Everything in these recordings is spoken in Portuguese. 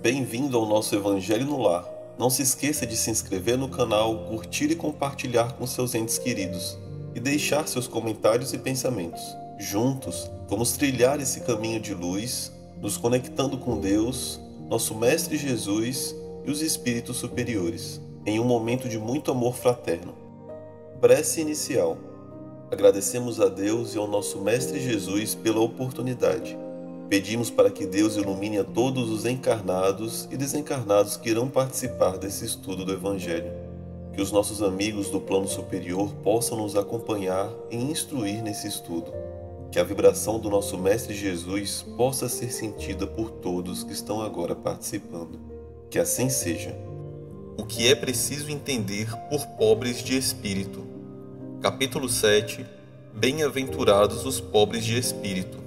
Bem-vindo ao nosso Evangelho no Lar. Não se esqueça de se inscrever no canal, curtir e compartilhar com seus entes queridos e deixar seus comentários e pensamentos. Juntos, vamos trilhar esse caminho de luz, nos conectando com Deus, nosso Mestre Jesus e os espíritos superiores, em um momento de muito amor fraterno. Prece inicial. Agradecemos a Deus e ao nosso Mestre Jesus pela oportunidade. Pedimos para que Deus ilumine a todos os encarnados e desencarnados que irão participar desse estudo do Evangelho. Que os nossos amigos do plano superior possam nos acompanhar e instruir nesse estudo. Que a vibração do nosso Mestre Jesus possa ser sentida por todos que estão agora participando. Que assim seja. O que é preciso entender por pobres de espírito. Capítulo 7. Bem-aventurados os pobres de espírito.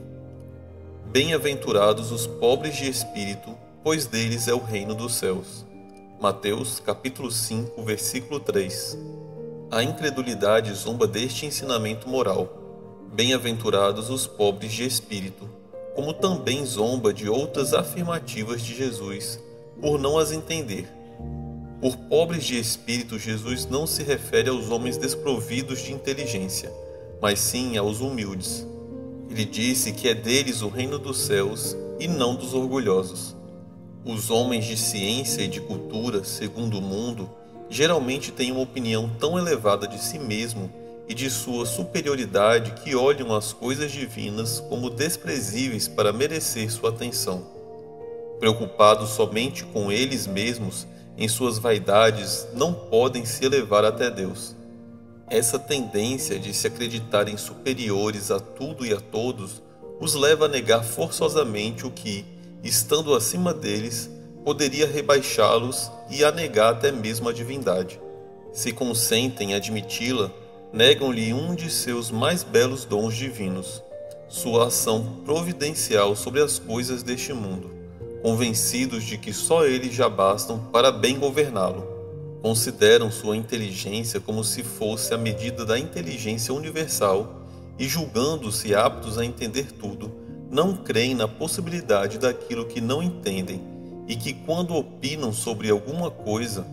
Bem-aventurados os pobres de espírito, pois deles é o reino dos céus. Mateus, capítulo 5, versículo 3. A incredulidade zomba deste ensinamento moral. Bem-aventurados os pobres de espírito, como também zomba de outras afirmativas de Jesus, por não as entender. Por pobres de espírito, Jesus não se refere aos homens desprovidos de inteligência, mas sim aos humildes. Ele disse que é deles o reino dos céus e não dos orgulhosos. Os homens de ciência e de cultura, segundo o mundo, geralmente têm uma opinião tão elevada de si mesmo e de sua superioridade que olham as coisas divinas como desprezíveis para merecer sua atenção. Preocupados somente com eles mesmos, em suas vaidades, não podem se elevar até Deus. Essa tendência de se acreditarem superiores a tudo e a todos os leva a negar forçosamente o que, estando acima deles, poderia rebaixá-los e a negar até mesmo a divindade. Se consentem admiti-la, negam-lhe um de seus mais belos dons divinos, sua ação providencial sobre as coisas deste mundo, convencidos de que só eles já bastam para bem governá-lo. Consideram sua inteligência como se fosse a medida da inteligência universal e, julgando-se aptos a entender tudo, não creem na possibilidade daquilo que não entendem e que, quando opinam sobre alguma coisa,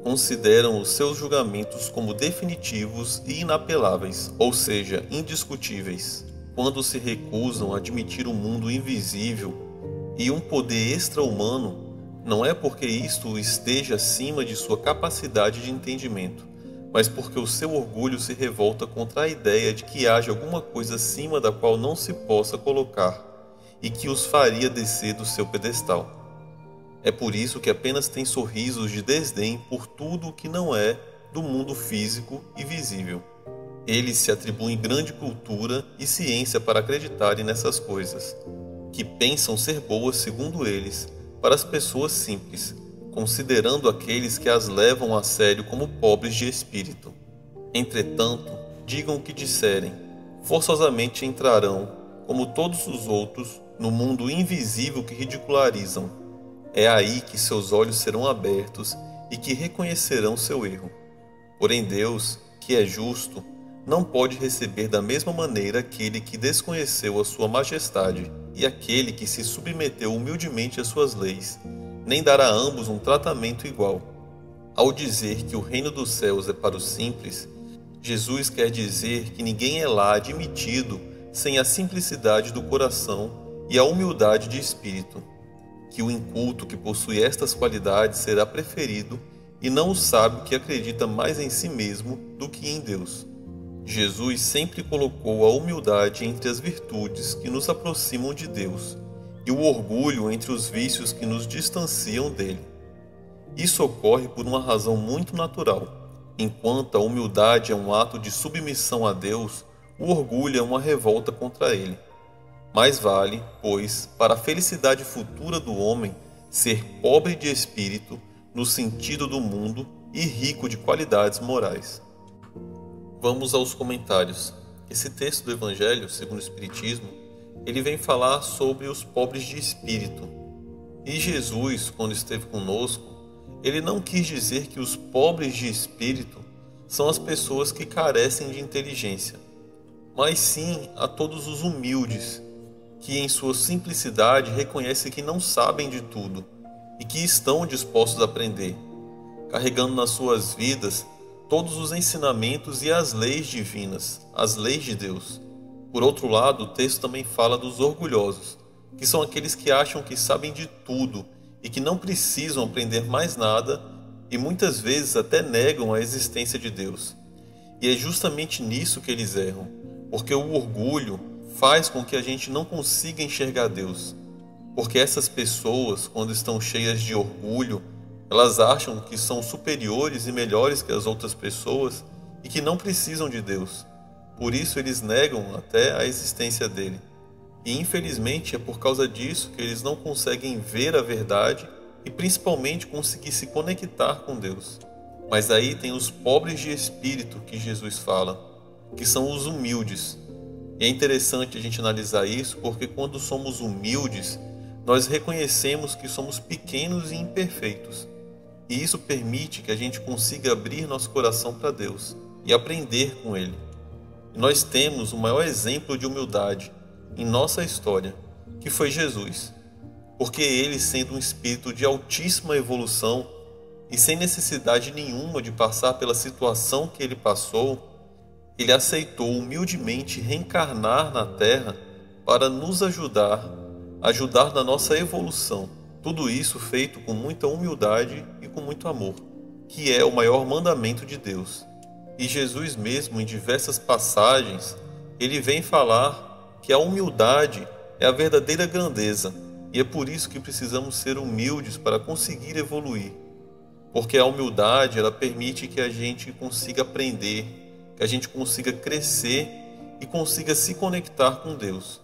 consideram os seus julgamentos como definitivos e inapeláveis, ou seja, indiscutíveis. Quando se recusam a admitir um mundo invisível e um poder extra-humano, não é porque isto esteja acima de sua capacidade de entendimento, mas porque o seu orgulho se revolta contra a ideia de que haja alguma coisa acima da qual não se possa colocar e que os faria descer do seu pedestal. É por isso que apenas tem sorrisos de desdém por tudo o que não é do mundo físico e visível. Eles se atribuem grande cultura e ciência para acreditarem nessas coisas, que pensam ser boas segundo eles, para as pessoas simples, considerando aqueles que as levam a sério como pobres de espírito. Entretanto, digam o que disserem, forçosamente entrarão, como todos os outros, no mundo invisível que ridicularizam. É aí que seus olhos serão abertos e que reconhecerão seu erro. Porém Deus, que é justo, não pode receber da mesma maneira aquele que desconheceu a sua majestade e aquele que se submeteu humildemente às suas leis, nem dar a ambos um tratamento igual. Ao dizer que o reino dos céus é para os simples, Jesus quer dizer que ninguém é lá admitido sem a simplicidade do coração e a humildade de espírito, que o inculto que possui estas qualidades será preferido e não o sábio que acredita mais em si mesmo do que em Deus. Jesus sempre colocou a humildade entre as virtudes que nos aproximam de Deus e o orgulho entre os vícios que nos distanciam dele. Isso ocorre por uma razão muito natural. Enquanto a humildade é um ato de submissão a Deus, o orgulho é uma revolta contra ele. Mais vale, pois, para a felicidade futura do homem, ser pobre de espírito no sentido do mundo e rico de qualidades morais. Vamos aos comentários. Esse texto do Evangelho, segundo o Espiritismo, ele vem falar sobre os pobres de espírito. E Jesus, quando esteve conosco, ele não quis dizer que os pobres de espírito são as pessoas que carecem de inteligência, mas sim a todos os humildes, que em sua simplicidade reconhecem que não sabem de tudo e que estão dispostos a aprender, carregando nas suas vidas todos os ensinamentos e as leis divinas, as leis de Deus. Por outro lado, o texto também fala dos orgulhosos, que são aqueles que acham que sabem de tudo e que não precisam aprender mais nada e muitas vezes até negam a existência de Deus. E é justamente nisso que eles erram, porque o orgulho faz com que a gente não consiga enxergar Deus. Porque essas pessoas, quando estão cheias de orgulho, elas acham que são superiores e melhores que as outras pessoas e que não precisam de Deus. Por isso eles negam até a existência dele. E infelizmente é por causa disso que eles não conseguem ver a verdade e principalmente conseguir se conectar com Deus. Mas aí tem os pobres de espírito que Jesus fala, que são os humildes. E é interessante a gente analisar isso porque quando somos humildes, nós reconhecemos que somos pequenos e imperfeitos. E isso permite que a gente consiga abrir nosso coração para Deus e aprender com Ele. E nós temos o maior exemplo de humildade em nossa história, que foi Jesus. Porque Ele, sendo um espírito de altíssima evolução e sem necessidade nenhuma de passar pela situação que Ele passou, Ele aceitou humildemente reencarnar na Terra para nos ajudar na nossa evolução. Tudo isso feito com muita humildade e com muito amor, que é o maior mandamento de Deus. E Jesus mesmo, em diversas passagens, ele vem falar que a humildade é a verdadeira grandeza, e é por isso que precisamos ser humildes para conseguir evoluir. Porque a humildade, ela permite que a gente consiga aprender, que a gente consiga crescer e consiga se conectar com Deus.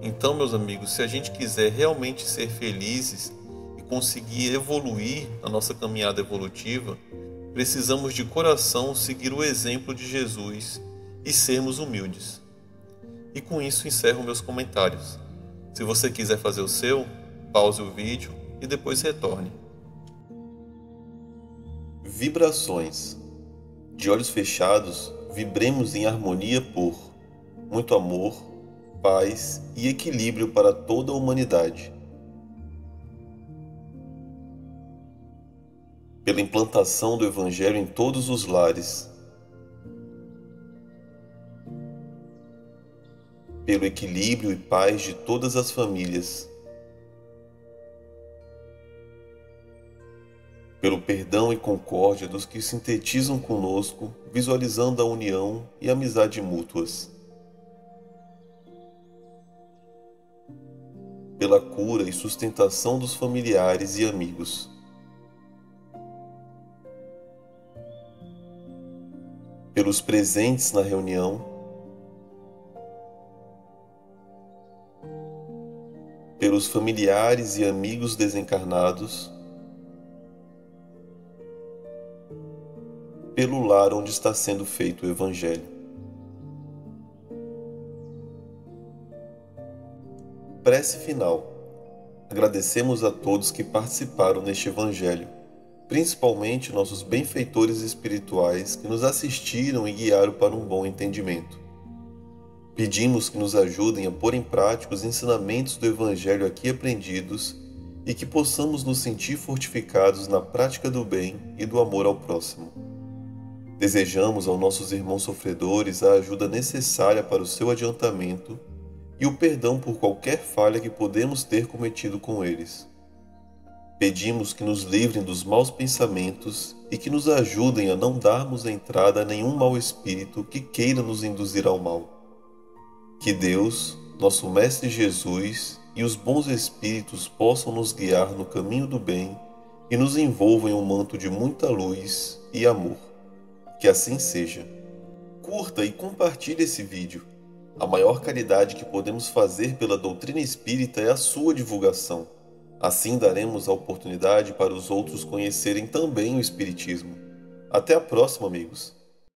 Então, meus amigos, se a gente quiser realmente ser felizes e conseguir evoluir na nossa caminhada evolutiva, precisamos de coração seguir o exemplo de Jesus e sermos humildes. E com isso encerro meus comentários. Se você quiser fazer o seu, pause o vídeo e depois retorne. Vibrações. De olhos fechados, vibremos em harmonia por muito amor, paz e equilíbrio para toda a humanidade. Pela implantação do Evangelho em todos os lares. Pelo equilíbrio e paz de todas as famílias. Pelo perdão e concórdia dos que sintetizam conosco, visualizando a união e amizade mútuas. Pela cura e sustentação dos familiares e amigos. Pelos presentes na reunião. Pelos familiares e amigos desencarnados. Pelo lar onde está sendo feito o Evangelho. Prece final. Agradecemos a todos que participaram neste Evangelho, principalmente nossos benfeitores espirituais que nos assistiram e guiaram para um bom entendimento. Pedimos que nos ajudem a pôr em prática os ensinamentos do Evangelho aqui aprendidos e que possamos nos sentir fortificados na prática do bem e do amor ao próximo. Desejamos aos nossos irmãos sofredores a ajuda necessária para o seu adiantamento e o perdão por qualquer falha que podemos ter cometido com eles. Pedimos que nos livrem dos maus pensamentos e que nos ajudem a não darmos entrada a nenhum mau espírito que queira nos induzir ao mal. Que Deus, nosso Mestre Jesus e os bons espíritos possam nos guiar no caminho do bem e nos envolvam em um manto de muita luz e amor. Que assim seja. Curta e compartilhe esse vídeo. A maior caridade que podemos fazer pela doutrina espírita é a sua divulgação. Assim daremos a oportunidade para os outros conhecerem também o Espiritismo. Até a próxima, amigos!